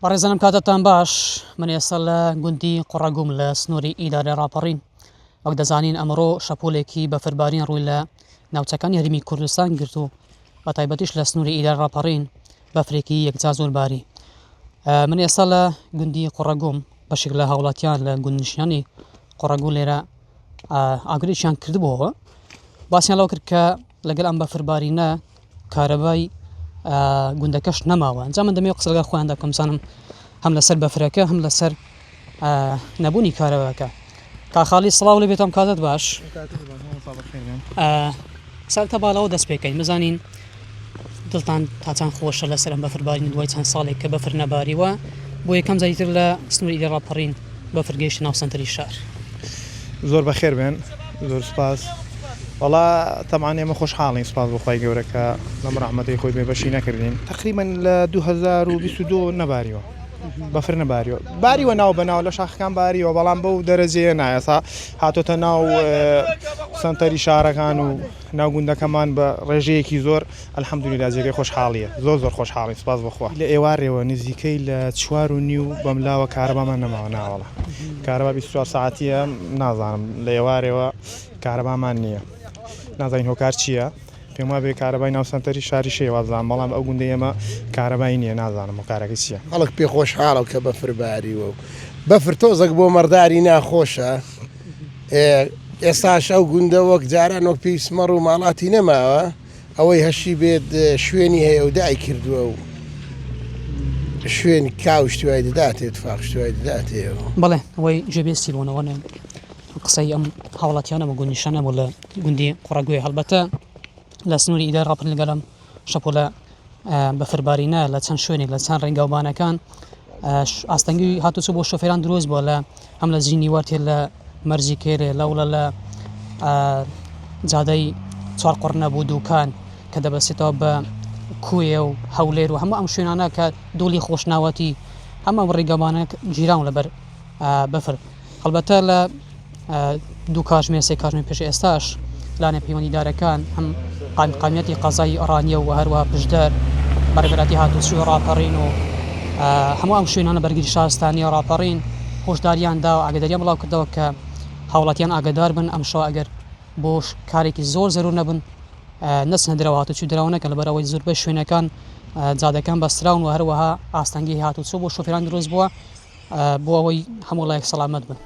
بەڕێزانم کاتتان باش من ئێستا لە گوندی قوڕەگوم لە سنووری ئیدارە ڕاپەڕین وەک دەزانین ئەمڕۆ شەپۆلێکی بەفربارین ڕووی لە ناوچەکانی هەرێمی کوردستان گرت و بە تایبەتیش لە سنووری ئیدارە ڕاپەڕین بەفرێکی یەکجا زۆر باری. من ئێستا لە گوندی قوڕەگوم بەشێک لە هاوڵاتیان لە گوندنشینانی قوڕەگوو لێرە ئاگرێکیان کردبووەوە باسییان لەو کرد کە لەگەڵ ئەم بەفربارینە کارەبای گوندەکەش نەماوە. ئەنجا من دەمێ قسە لەگەڵ خۆیان دەکەم زانم هەم لەسەر بەفرەکە هەم لەسەر نەبوونی کارەباکە. کاخاڵی سڵاو لێ بێتم کاتت باش. سەرەتا باڵەوە دەست پێکەین بزانین دڵتان تاچان خۆشە لەسەر ئەم بەفربارینی دوای چەند ساڵێک کە بەفر نەباریوە بۆ یەکەم جاریتر لە سنووری ئیدارە ڕاپەڕین بەفر گەیشتە ناو سەنتەری شار. زۆر بەخێر بێن، زۆر سپاس. وڵا تەمان ئێمە خۆشحاڵین، سپاس بۆ خوای گەورە کە لەم ڕەحمەتەی خۆی بێبەشی نەکردین. تقریبەن لە 2022 نەباریوە، بەفر نەباریوە. باریوە ناو بەناو لە شاخەکان باریوە، بەڵام بەو دەرەجەیە نایە هاتۆتە ناو سەنتەری شارەکان و ناو گوندەکەمان بە ڕێژەیەکی زۆر ئەلحەمدولیلا جێگەی خۆشحاڵیە، زۆر خۆشحاڵین، سپاس بەخوا. لە ئێوارێەوە نزیکەی لە 4.5 بەملاوە کارەبامان نەماوە ناوەڵە. کارەبا 24 ساعتیە، نازانم لە ئێوارێەوە کارەبامان نییە. نازانین هۆکار چییە؟ پێم وابێ کارەبای ناو سەنتەری شاری شێوازان، بەڵام ئەو گوندەی ئێمە کارەبای نییە، نازانم هۆکارەکە چییە. خەڵک پێ خۆشحاڵە کە بەفر باریوە و بەفر تۆزێک بۆ مەرداری ناخۆشە. ئێستاش ئەو گوندە وەک جاران وەک پێویستمەڕ و ماڵاتی نەماوە، ئەوەی هەشی بێت شوێنی هەیە و دای کردووە و شوێنی کاو شتوای دەداتێت فاق شتوای دەداتێەوە. بەڵێ ئەوەی جێبێستی بوونەوە قسەی ئەم هاوڵاتیانەمە گوندنیشانەمە لە گوندی قوڕەگوێ. هەڵبەتە لە سنووری ئیدارە ڕاپەڕین لەگەڵم شەپۆلە بەفربارینە لە چەند شوێنێک لە چەند ڕێگاوبانەکان ئاستەنگی هاتوچوو بۆ شۆفێران دروست بووە لە هەم لە زیینی وەرتێ لە مەرجی کێرێ لەوڵە لە جادەی چوار قوڕنە بوو دووکان کە دەبەستێتەوە بە کوێ و هەولێر و هەموو ئەم شوێنانە کە دۆڵی خۆشناوەتی هەمە ڕێگەبانە گیراون لەبەر بەفر. هەڵبەتە لە دوو کاتژمێر سێ کاتژمێر پێش ئێستاش لانە پەیوەندیدارەکان هەم قامیەتی قەزای ئەڕانیە و هەروە پشدەر بەڕێبەراتی هاتوچووی ڕاپەڕین و هەموو ئەم شوێنانە بەرگری شارستانی ڕاپەڕین هۆشداریاندا و ئاگداریان بڵاو کردەوە کە هاوڵاتیان ئاگدار بن ئەمشەو ئەگەر بۆ کارێکی زۆر زەرور نەبن نەچنە دەرەوە هاتوچوو دراونەکە لەبەرەوەی زۆربەی شوێنەکان جادەکان بەستراون و هەروەها ئاستەنگی هاتوچوو بۆ شۆفێران دروست بووە بۆ ئەوەی هەموو لایەک سەلامەت بن.